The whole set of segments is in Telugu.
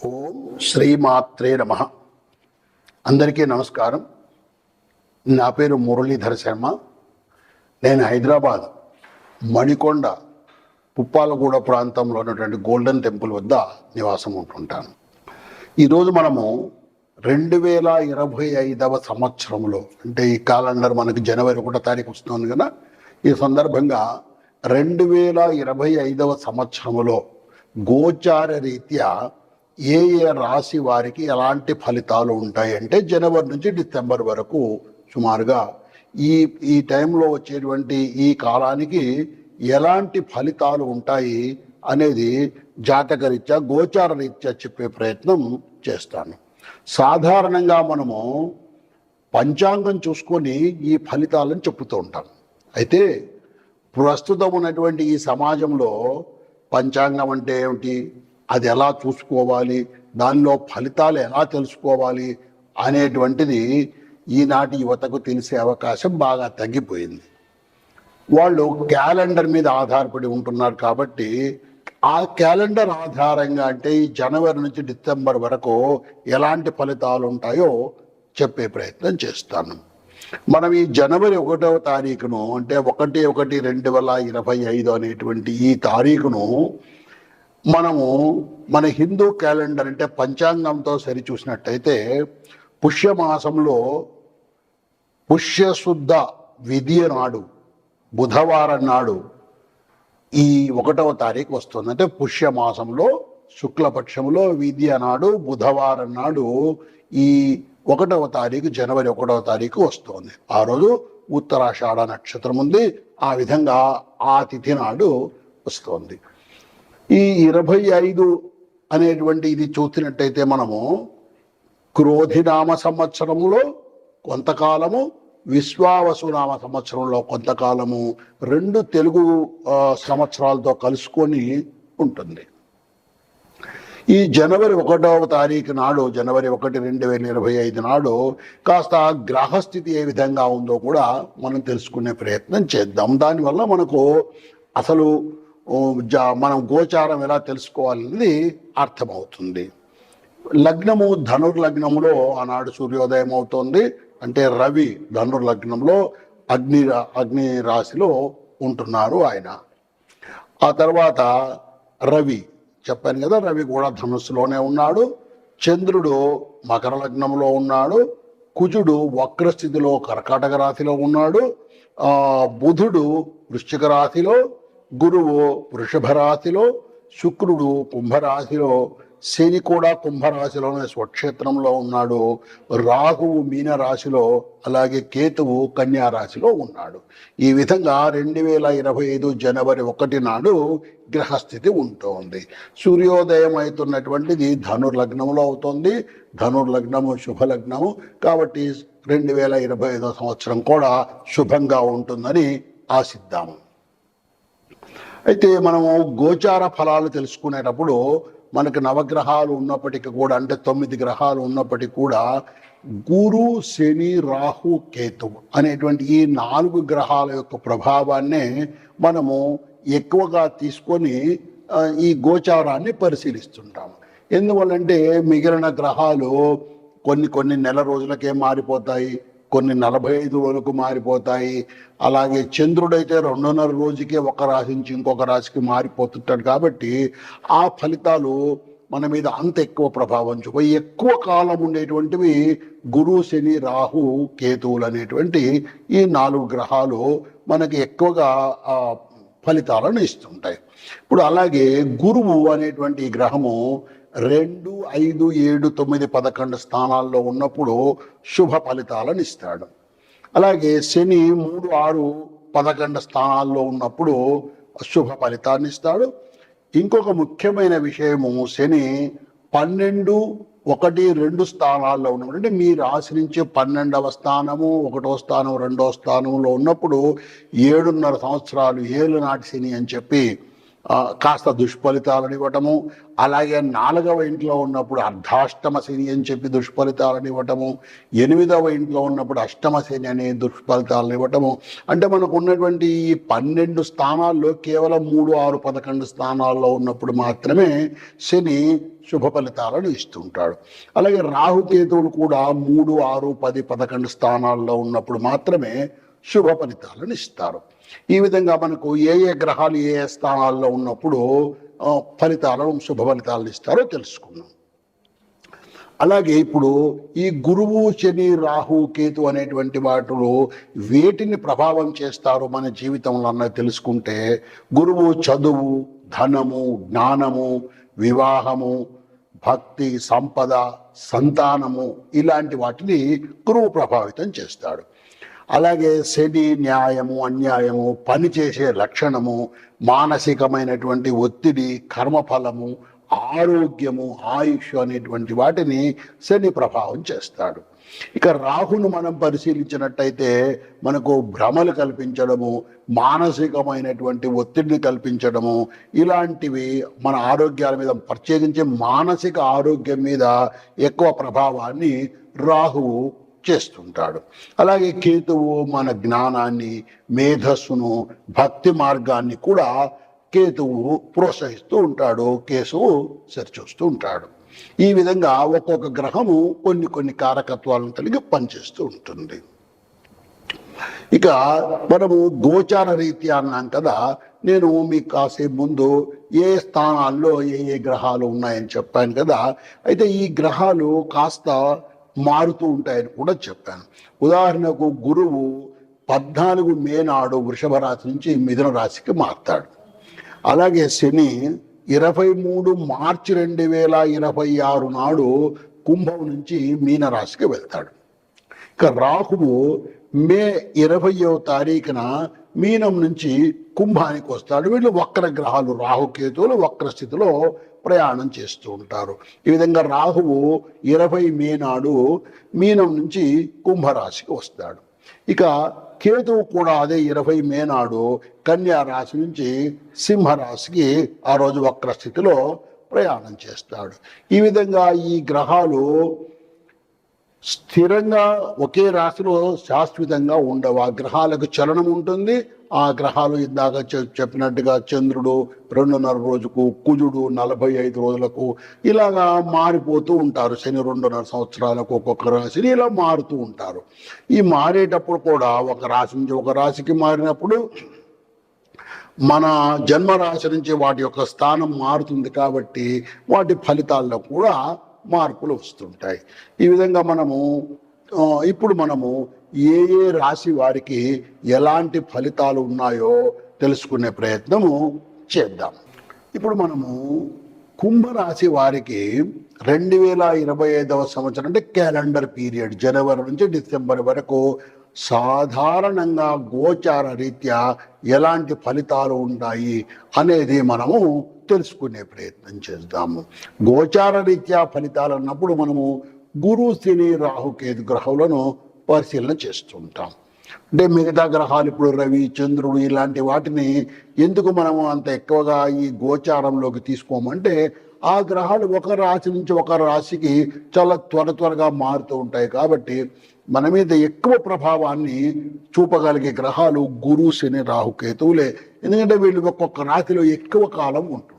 ఓం శ్రీమాత్రే నమః. అందరికీ నమస్కారం. నా పేరు మురళీధర శర్మ. నేను హైదరాబాద్ మణికొండ పుప్పాలగూడ ప్రాంతంలో ఉన్నటువంటి గోల్డెన్ టెంపుల్ వద్ద నివాసం ఉంటుంటాను. ఈరోజు మనము 2025 సంవత్సరంలో, అంటే ఈ క్యాలెండర్ మనకి జనవరి 1వ తారీఖు వస్తుంది కదా, ఈ సందర్భంగా 2025 సంవత్సరంలో గోచార రీత్యా ఏ రాశి వారికి ఎలాంటి ఫలితాలు ఉంటాయంటే జనవరి నుంచి డిసెంబర్ వరకు సుమారుగా ఈ టైంలో వచ్చేటువంటి ఈ కాలానికి ఎలాంటి ఫలితాలు ఉంటాయి అనేది జాతక రీత్యా గోచార రీత్యా చెప్పే ప్రయత్నం చేస్తాను. సాధారణంగా మనము పంచాంగం చూసుకొని ఈ ఫలితాలను చెప్పుతూ ఉంటాం. అయితే ప్రస్తుతం ఉన్నటువంటి ఈ సమాజంలో పంచాంగం అంటే ఏమిటి, అది ఎలా చూసుకోవాలి, దానిలో ఫలితాలు ఎలా తెలుసుకోవాలి అనేటువంటిది ఈనాటి యువతకు తెలిసే అవకాశం బాగా తగ్గిపోయింది. వాళ్ళు క్యాలెండర్ మీద ఆధారపడి ఉంటున్నారు. కాబట్టి ఆ క్యాలెండర్ ఆధారంగా, అంటే ఈ జనవరి నుంచి డిసెంబర్ వరకు ఎలాంటి ఫలితాలు ఉంటాయో చెప్పే ప్రయత్నం చేస్తాను. మనం ఈ జనవరి 1వ తారీఖును, అంటే 1/1/2025 అనేటువంటి ఈ తారీఖును మనము మన హిందూ క్యాలెండర్ అంటే పంచాంగంతో సరిచూసినట్టయితే పుష్యమాసంలో పుష్యశుద్ధ విధియ నాడు, బుధవారం నాడు ఈ 1వ తారీఖు వస్తుంది. అంటే పుష్యమాసంలో శుక్లపక్షంలో విధియ నాడు బుధవారం నాడు ఈ 1వ తారీఖు, జనవరి 1వ తారీఖు వస్తుంది. ఆ రోజు ఉత్తరాషాఢ నక్షత్రం ఉంది. ఆ విధంగా ఆ తిథి నాడు వస్తుంది. ఈ 25 అనేటువంటి ఇది చూసినట్టయితే మనము క్రోధినామ సంవత్సరంలో కొంతకాలము, విశ్వావసునామ సంవత్సరంలో కొంతకాలము, 2 తెలుగు సంవత్సరాలతో కలుసుకొని ఉంటుంది. ఈ జనవరి 1వ తారీఖు నాడు, జనవరి 1, 2025 నాడు కాస్త గ్రహస్థితి ఏ విధంగా ఉందో కూడా మనం తెలుసుకునే ప్రయత్నం చేద్దాం. దానివల్ల మనకు అసలు మనం గోచారం ఎలా తెలుసుకోవాలనేది అర్థమవుతుంది. లగ్నము ధనుర్లగ్నంలో ఆనాడు సూర్యోదయం అవుతోంది. అంటే రవి ధనుర్లగ్నంలో అగ్ని రాశిలో ఉంటున్నారు ఆయన. ఆ తర్వాత రవి చెప్పాను కదా, రవి కూడా ధనుస్సులోనే ఉన్నాడు. చంద్రుడు మకర లగ్నంలో ఉన్నాడు. కుజుడు వక్రస్థితిలో కర్కాటక రాశిలో ఉన్నాడు. బుధుడు వృశ్చిక రాశిలో, గురువు వృషభ రాశిలో, శుక్రుడు కుంభరాశిలో, శని కూడా కుంభరాశిలోనే స్వక్షేత్రంలో ఉన్నాడు. రాహువు మీన రాశిలో, అలాగే కేతువు కన్యా రాశిలో ఉన్నాడు. ఈ విధంగా 2025 జనవరి 1 నాడు గ్రహస్థితి ఉంటుంది. సూర్యోదయం అవుతున్నటువంటిది ధనుర్లగ్నంలో అవుతుంది. ధనుర్లగ్నము శుభలగ్నము కాబట్టి 2025 సంవత్సరం కూడా శుభంగా ఉంటుందని ఆశిద్దాము. అయితే మనము గోచార ఫలాలు తెలుసుకునేటప్పుడు మనకు నవగ్రహాలు ఉన్నప్పటికీ కూడా, అంటే 9 గ్రహాలు ఉన్నప్పటికీ కూడా, గురు శని రాహు కేతు అనేటువంటి ఈ 4 గ్రహాల యొక్క ప్రభావాన్నే మనము ఎక్కువగా తీసుకొని ఈ గోచారాన్ని పరిశీలిస్తుంటాము. ఎందువల్లంటే మిగిలిన గ్రహాలు కొన్ని నెల రోజులకే మారిపోతాయి, కొన్ని 45 రోజులకు మారిపోతాయి. అలాగే చంద్రుడైతే 2.5 రోజుకే ఒక రాశి నుంచి ఇంకొక రాశికి మారిపోతుంటాడు. కాబట్టి ఆ ఫలితాలు మన మీద అంత ఎక్కువ ప్రభావం చూపాయి. ఎక్కువ కాలం ఉండేటువంటివి గురు శని రాహు కేతువులు అనేటువంటి ఈ 4 గ్రహాలు మనకి ఎక్కువగా ఫలితాలను ఇస్తుంటాయి. ఇప్పుడు అలాగే గురువు అనేటువంటి ఈ గ్రహము 2, 5, 7, 9, 11 స్థానాల్లో ఉన్నప్పుడు శుభ ఫలితాలను ఇస్తాడు. అలాగే శని 3, 6, 11 స్థానాల్లో ఉన్నప్పుడు శుభ ఫలితాన్ని ఇస్తాడు. ఇంకొక ముఖ్యమైన విషయము, శని 12, 1, 2 స్థానాల్లో ఉన్నప్పుడు, అంటే మీ రాశి నుంచి 12వ స్థానము, 1వ స్థానం, 2వ స్థానంలో ఉన్నప్పుడు 7.5 సంవత్సరాలు ఏళ్ళ నాటి శని అని చెప్పి కాస్త దుష్ఫలితాలను ఇవ్వటము, అలాగే 4వ ఇంట్లో ఉన్నప్పుడు అర్ధాష్టమ శని అని చెప్పి దుష్ఫలితాలను ఇవ్వటము, 8వ ఇంట్లో ఉన్నప్పుడు అష్టమ శని అనే దుష్ఫలితాలను ఇవ్వటము. అంటే మనకు ఉన్నటువంటి ఈ 12 స్థానాల్లో కేవలం 3, 6, 11 స్థానాల్లో ఉన్నప్పుడు మాత్రమే శని శుభ ఫలితాలను ఇస్తుంటాడు. అలాగే రాహుకేతువులు కూడా 3, 6, 10, 11 స్థానాల్లో ఉన్నప్పుడు మాత్రమే శుభ ఫలితాలను ఇస్తారు. ఈ విధంగా మనకు ఏ గ్రహాలు ఏ స్థానాల్లో ఉన్నప్పుడు ఫలితాలను శుభ ఫలితాలను ఇస్తారో తెలుసుకున్నాం. అలాగే ఇప్పుడు ఈ గురువు, శని, రాహు, కేతు అనేటువంటి వాటిలో వేటిని ప్రభావం చేస్తారు మన జీవితంలో అన్నది తెలుసుకుంటే, గురువు చదువు, ధనము, జ్ఞానము, వివాహము, భక్తి, సంపద, సంతానము ఇలాంటి వాటిని గురువు ప్రభావితం చేస్తాడు. అలాగే శని న్యాయము, అన్యాయము, పనిచేసే లక్షణము, మానసికమైనటువంటి ఒత్తిడి, కర్మఫలము, ఆరోగ్యము, ఆయుష్ అనేటువంటి వాటిని శని ప్రభావం చేస్తాడు. ఇక రాహును మనం పరిశీలించినట్టయితే మనకు భ్రమలు కల్పించడము, మానసికమైనటువంటి ఒత్తిడిని కల్పించడము, ఇలాంటివి మన ఆరోగ్యాల మీద, ప్రత్యేకించి మానసిక ఆరోగ్యం మీద ఎక్కువ ప్రభావాన్ని రాహువు చేస్తుంటాడు. అలాగే కేతువు మన జ్ఞానాన్ని, మేధస్సును, భక్తి మార్గాన్ని కూడా కేతువు ప్రోత్సహిస్తూ ఉంటాడు, కేతువు సరిచూస్తూ ఉంటాడు. ఈ విధంగా ఒక్కొక్క గ్రహము కొన్ని కారకత్వాలను కలిగి పనిచేస్తూ ఉంటుంది. ఇక మనము గోచార రీత్యా అన్నాం కదా, నేను మీకు కాసేపు ముందు ఏ స్థానాల్లో ఏ గ్రహాలు ఉన్నాయని చెప్పాను కదా. అయితే ఈ గ్రహాలు కాస్త మారుతూ ఉంటాయని కూడా చెప్పాను. ఉదాహరణకు గురువు 14 మే నాడు వృషభ రాశి నుంచి మిథున రాశికి మారుతాడు. అలాగే శని 23 మార్చి 2026 నాడు కుంభం నుంచి మీన రాశికి వెళ్తాడు. ఇక రాహువు మే 20వ తారీఖున మీనం నుంచి కుంభానికి వస్తాడు. వీళ్ళు వక్ర గ్రహాలు, రాహుకేతువులు వక్ర స్థితిలో ప్రయాణం చేస్తూ ఉంటారు. ఈ విధంగా రాహువు 20 మే నాడు మీనం నుంచి కుంభరాశికి వస్తాడు. ఇక కేతువు కూడా అదే 20 మే నాడు కన్యా రాశి నుంచి సింహరాశికి ఆ రోజు వక్ర స్థితిలో ప్రయాణం చేస్తాడు. ఈ విధంగా ఈ గ్రహాలు స్థిరంగా ఒకే రాశిలో శాశ్వతంగా ఉండవు. ఆ గ్రహాలకు చలనం ఉంటుంది. ఆ గ్రహాలు ఇందాక చెప్పినట్టుగా చంద్రుడు 2.5 రోజుకు, కుజుడు 45 రోజులకు ఇలాగా మారిపోతూ ఉంటారు. శని 2.5 సంవత్సరాలకు ఒక్కొక్క రాశిని ఇలా మారుతూ ఉంటారు. ఈ మారేటప్పుడు కూడా ఒక రాశి నుంచి ఒక రాశికి మారినప్పుడు మన జన్మరాశి నుంచి వాటి యొక్క స్థానం మారుతుంది కాబట్టి వాటి ఫలితాల్లో కూడా మార్పులు వస్తుంటాయి. ఈ విధంగా ఇప్పుడు మనము ఏ రాశి వారికి ఎలాంటి ఫలితాలు ఉన్నాయో తెలుసుకునే ప్రయత్నము చేద్దాం. ఇప్పుడు మనము కుంభరాశి వారికి 2025వ సంవత్సరం అంటే క్యాలెండర్ పీరియడ్ జనవరి నుంచి డిసెంబర్ వరకు సాధారణంగా గోచార రీత్యా ఎలాంటి ఫలితాలు ఉంటాయి అనేది మనము తెలుసుకునే ప్రయత్నం చేద్దాము. గోచార రీత్యా ఫలితాలు అన్నప్పుడు మనము గురు, శని, రాహుకేతు గ్రహాలను పరిశీలన చేస్తుంటాం. అంటే మిగతా గ్రహాలు ఇప్పుడు రవి, చంద్రుడు ఇలాంటి వాటిని ఎందుకు మనము అంత ఎక్కువగా ఈ గోచారంలోకి తీసుకోమంటే, ఆ గ్రహాలు ఒక రాశి నుంచి ఒక రాశికి చాలా త్వరగా మారుతూ ఉంటాయి కాబట్టి మన మీద ఎక్కువ ప్రభావాన్ని చూపగలిగే గ్రహాలు గురు, శని, రాహుకేతువులే. ఎందుకంటే వీళ్ళు ఒక్కొక్క రాశిలో ఎక్కువ కాలం ఉంటుంటారు.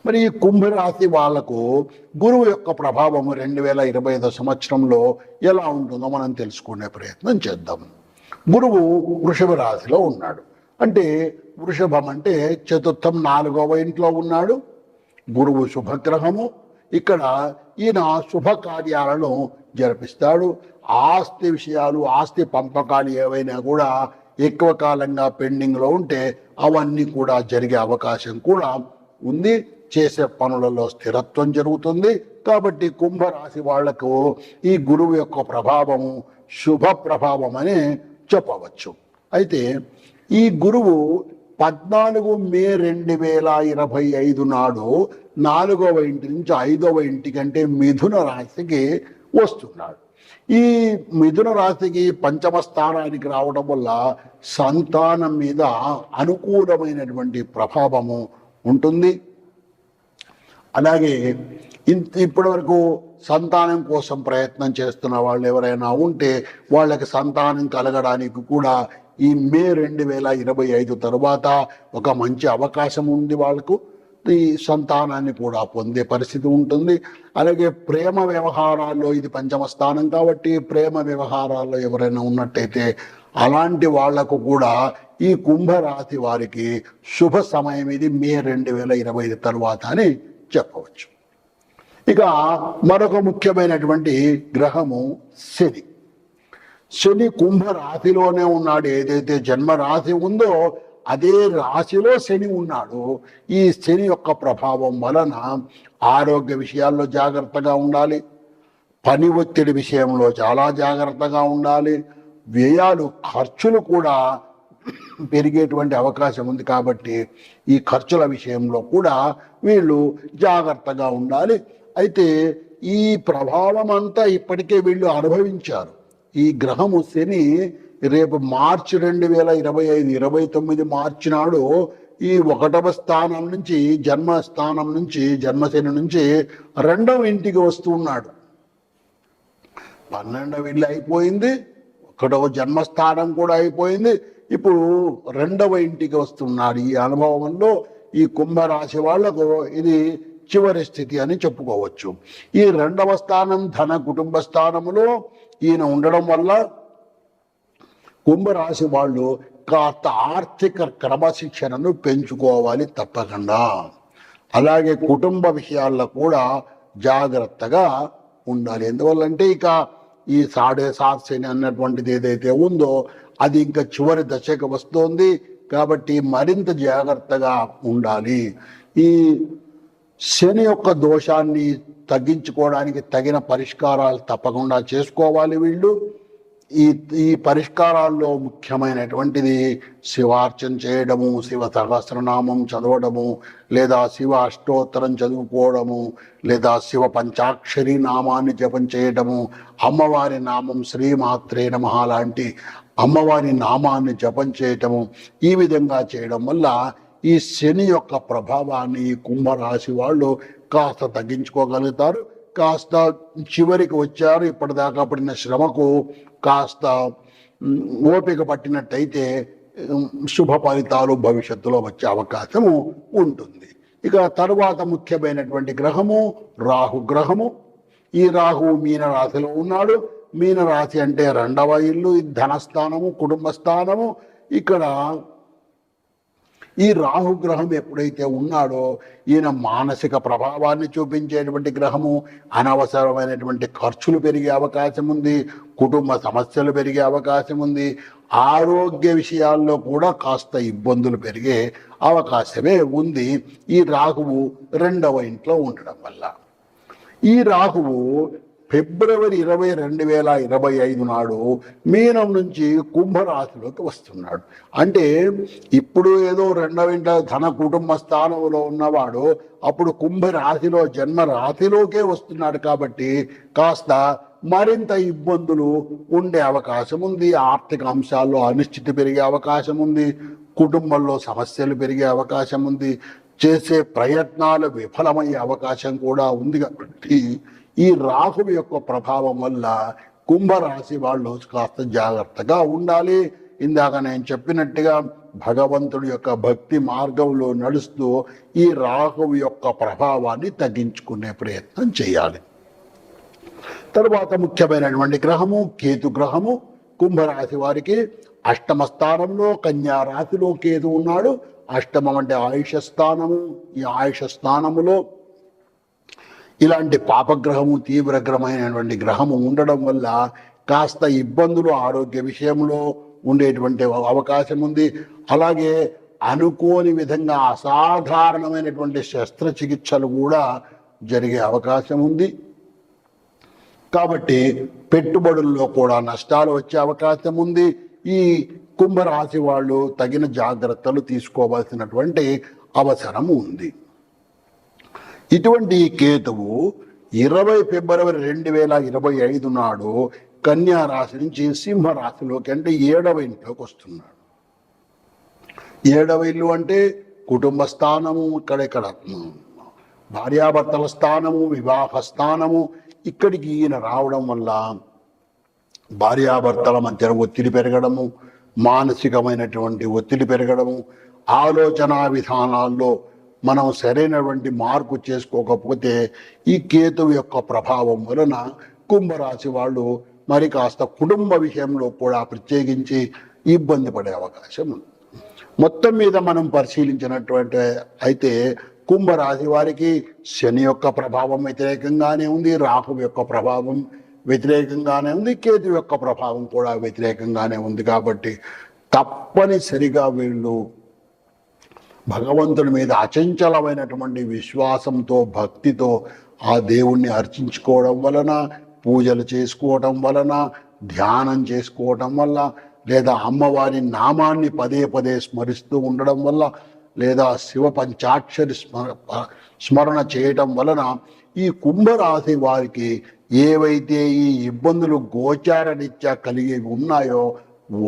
మరి ఈ కుంభరాశి వాళ్లకు గురువు యొక్క ప్రభావం 2025 సంవత్సరంలో ఎలా ఉంటుందో మనం తెలుసుకునే ప్రయత్నం చేద్దాం. గురువు వృషభ రాశిలో ఉన్నాడు. అంటే వృషభం అంటే చతుర్థం 4వ ఇంట్లో ఉన్నాడు. గురువు శుభగ్రహము. ఇక్కడ ఈయన శుభకార్యాలను జరిపిస్తాడు. ఆస్తి విషయాలు, ఆస్తి పంపకాలు ఏవైనా కూడా ఎక్కువ కాలంగా పెండింగ్లో ఉంటే అవన్నీ కూడా జరిగే అవకాశం కూడా ఉంది. చేసే పనులలో స్థిరత్వం జరుగుతుంది. కాబట్టి కుంభరాశి వాళ్లకు ఈ గురువు యొక్క ప్రభావము శుభ ప్రభావం అని చెప్పవచ్చు. అయితే ఈ గురువు 14 మే 2025 నాడు 4వ ఇంటి నుంచి 5వ ఇంటికంటే మిథున రాశికి వస్తున్నాడు. ఈ మిథున రాశికి పంచమ స్థానానికి రావడం వల్ల సంతానం మీద అనుకూలమైనటువంటి ప్రభావము ఉంటుంది. అలాగే ఇప్పటి వరకు సంతానం కోసం ప్రయత్నం చేస్తున్న వాళ్ళు ఎవరైనా ఉంటే వాళ్ళకి సంతానం కలగడానికి కూడా ఈ మే 2025 తరువాత ఒక మంచి అవకాశం ఉంది. వాళ్ళకు ఈ సంతానాన్ని కూడా పొందే పరిస్థితి ఉంటుంది. అలాగే ప్రేమ వ్యవహారాల్లో ఇది పంచమ స్థానం కాబట్టి ప్రేమ వ్యవహారాల్లో ఎవరైనా ఉన్నట్టయితే అలాంటి వాళ్లకు కూడా ఈ కుంభరాశి వారికి శుభ సమయం ఇది మే 2025 తరువాత అని చెప్పవచ్చు. ఇక మరొక ముఖ్యమైనటువంటి గ్రహము శని. శని కుంభరాశిలోనే ఉన్నాడు. ఏదైతే జన్మరాశి ఉందో అదే రాశిలో శని ఉన్నాడు. ఈ శని యొక్క ప్రభావం వలన ఆరోగ్య విషయాల్లో జాగ్రత్తగా ఉండాలి, పని ఒత్తిడి విషయంలో చాలా జాగ్రత్తగా ఉండాలి, వ్యయాలు ఖర్చులు కూడా పెరిగేటువంటి అవకాశం ఉంది. కాబట్టి ఈ ఖర్చుల విషయంలో కూడా వీళ్ళు జాగ్రత్తగా ఉండాలి. అయితే ఈ ప్రభావం అంతా ఇప్పటికే వీళ్ళు అనుభవించారు. ఈ గ్రహము శని రేపు మార్చి 2025 29 మార్చి నాడు ఈ 1వ స్థానం నుంచి జన్మస్థానం నుంచి జన్మశని నుంచి 2వ ఇంటికి వస్తున్నాడు. 12వ ఇల్లు అయిపోయింది, 1వ జన్మస్థానం కూడా అయిపోయింది, ఇప్పుడు 2వ ఇంటికి వస్తున్నాడు. ఈ అనుభవంలో ఈ కుంభరాశి వాళ్లకు ఇది చివరి స్థితి అని చెప్పుకోవచ్చు. ఈ 2వ స్థానం ధన కుటుంబ స్థానములో ఈయన ఉండడం వల్ల కుంభరాశి వాళ్ళు కాస్త ఆర్థిక క్రమశిక్షణను పెంచుకోవాలి తప్పకుండా. అలాగే కుటుంబ విషయాల్లో కూడా జాగ్రత్తగా ఉండాలి. ఎందువల్లంటే ఇక ఈ 7.5 శని అన్నటువంటిది ఏదైతే ఉందో అది ఇంకా చివరి దశకు వస్తోంది. కాబట్టి మరింత జాగ్రత్తగా ఉండాలి. ఈ శని యొక్క దోషాన్ని తగ్గించుకోవడానికి తగిన పరిష్కారాలు తప్పకుండా చేసుకోవాలి వీళ్ళు. ఈ పరిష్కారాల్లో ముఖ్యమైనటువంటిది శివార్చన చేయడము, శివ సహస్రనామం చదవడము, లేదా శివ అష్టోత్తరం చదువుకోవడము, లేదా శివ పంచాక్షరి నామాన్ని జపం చేయడము, అమ్మవారి నామం శ్రీమాత్రే నమః లాంటి అమ్మవారి నామాన్ని జపం చేయటము. ఈ విధంగా చేయడం వల్ల ఈ శని యొక్క ప్రభావాన్ని కుంభరాశి వాళ్ళు కాస్త తగ్గించుకోగలుగుతారు. కాస్త చివరికి వచ్చారు, ఇప్పటిదాకా పడిన శ్రమకు కాస్త ఓపిక పట్టినట్టయితే శుభ ఫలితాలు భవిష్యత్తులో వచ్చే అవకాశము ఉంటుంది. ఇక తరువాత ముఖ్యమైనటువంటి గ్రహము రాహు గ్రహము. ఈ రాహు మీనరాశిలో ఉన్నాడు. మీనరాశి అంటే 2వ ఇల్లు, ధనస్థానము, కుటుంబ స్థానము. ఇక్కడ ఈ రాహుగ్రహం ఎప్పుడైతే ఉన్నాడో ఈయన మానసిక ప్రభావాన్ని చూపించేటువంటి గ్రహము. అనవసరమైనటువంటి ఖర్చులు పెరిగే అవకాశం ఉంది, కుటుంబ సమస్యలు పెరిగే అవకాశం ఉంది, ఆరోగ్య విషయాల్లో కూడా కాస్త ఇబ్బందులు పెరిగే అవకాశమే ఉంది ఈ రాహువు 2వ ఇంట్లో ఉండడం వల్ల. ఈ రాహువు ఫిబ్రవరి 20, 2025 నాడు మీనం నుంచి కుంభరాశిలోకి వస్తున్నాడు. అంటే ఇప్పుడు ఏదో 2వ ఇంట ధన కుటుంబ స్థానంలో ఉన్నవాడు అప్పుడు కుంభరాశిలో జన్మ రాశిలోకే వస్తున్నాడు. కాబట్టి కాస్త మరింత ఇబ్బందులు ఉండే అవకాశం ఉంది. ఆర్థిక అంశాల్లో అనిశ్చితి పెరిగే అవకాశం ఉంది, కుటుంబంలో సమస్యలు పెరిగే అవకాశం ఉంది, చేసే ప్రయత్నాలు విఫలమయ్యే అవకాశం కూడా ఉంది. కాబట్టి ఈ రాహు యొక్క ప్రభావం వల్ల కుంభరాశి వాళ్ళు కాస్త జాగ్రత్తగా ఉండాలి. ఇందాక నేను చెప్పినట్టుగా భగవంతుడి యొక్క భక్తి మార్గంలో నడుస్తూ ఈ రాహువు యొక్క ప్రభావాన్ని తగ్గించుకునే ప్రయత్నం చేయాలి. తరువాత ముఖ్యమైనటువంటి గ్రహము కేతు గ్రహము. కుంభరాశి వారికి 8వ స్థానంలో కన్యా రాశిలో కేతు ఉన్నాడు. 8మం అంటే ఆయుష స్థానము. ఈ ఆయుష స్థానములో ఇలాంటి పాపగ్రహము, తీవ్రగ్రహమైనటువంటి గ్రహము ఉండడం వల్ల కాస్త ఇబ్బందులు ఆరోగ్య విషయంలో ఉండేటువంటి అవకాశం ఉంది. అలాగే అనుకోని విధంగా అసాధారణమైనటువంటి శస్త్రచికిత్సలు కూడా జరిగే అవకాశం ఉంది. కాబట్టి పెట్టుబడుల్లో కూడా నష్టాలు వచ్చే అవకాశం ఉంది. ఈ కుంభరాశి వాళ్ళు తగిన జాగ్రత్తలు తీసుకోవాల్సినటువంటి అవసరం ఉంది. ఇటువంటి కేతువు ఫిబ్రవరి 2025 నాడు కన్యా రాశి నుంచి సింహరాశిలోకి అంటే 7వ ఇంట్లోకి వస్తున్నాడు. 7వ ఇల్లు అంటే కుటుంబ స్థానము, ఇక్కడ భార్యాభర్తల స్థానము, వివాహ స్థానము. ఇక్కడికి ఈయన రావడం వల్ల భార్యాభర్తల మధ్య ఒత్తిడి పెరగడము, మానసికమైనటువంటి ఒత్తిడి పెరగడము, ఆలోచన విధానాల్లో మనం సరైనటువంటి మార్పు చేసుకోకపోతే ఈ కేతువు యొక్క ప్రభావం వలన కుంభరాశి వాళ్ళు మరి కాస్త కుటుంబ విషయంలో కూడా ప్రత్యేకించి ఇబ్బంది పడే అవకాశం ఉంది. మొత్తం మీద మనం పరిశీలించినటువంటి అయితే కుంభరాశి వారికి శని యొక్క ప్రభావం వ్యతిరేకంగానే ఉంది, రాహు యొక్క ప్రభావం వ్యతిరేకంగానే ఉంది, కేతు యొక్క ప్రభావం కూడా వ్యతిరేకంగానే ఉంది. కాబట్టి తప్పనిసరిగా వీళ్ళు భగవంతుని మీద అచంచలమైనటువంటి విశ్వాసంతో, భక్తితో ఆ దేవుణ్ణి అర్చించుకోవడం వలన, పూజలు చేసుకోవటం వలన, ధ్యానం చేసుకోవటం వల్ల, లేదా అమ్మవారి నామాన్ని పదే పదే స్మరిస్తూ ఉండడం వల్ల, లేదా శివ పంచాక్షరి స్మరణ చేయటం వలన ఈ కుంభరాశి వారికి ఏవైతే ఈ ఇబ్బందులు గోచారరీత్యా కలిగి ఉన్నాయో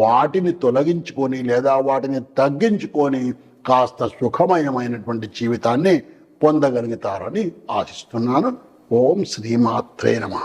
వాటిని తొలగించుకొని లేదా వాటిని తగ్గించుకొని కాస్త సుఖమయమైనటువంటి జీవితాన్ని పొందగలుగుతారని ఆశిస్తున్నాను. ఓం శ్రీమాత్రే నమః.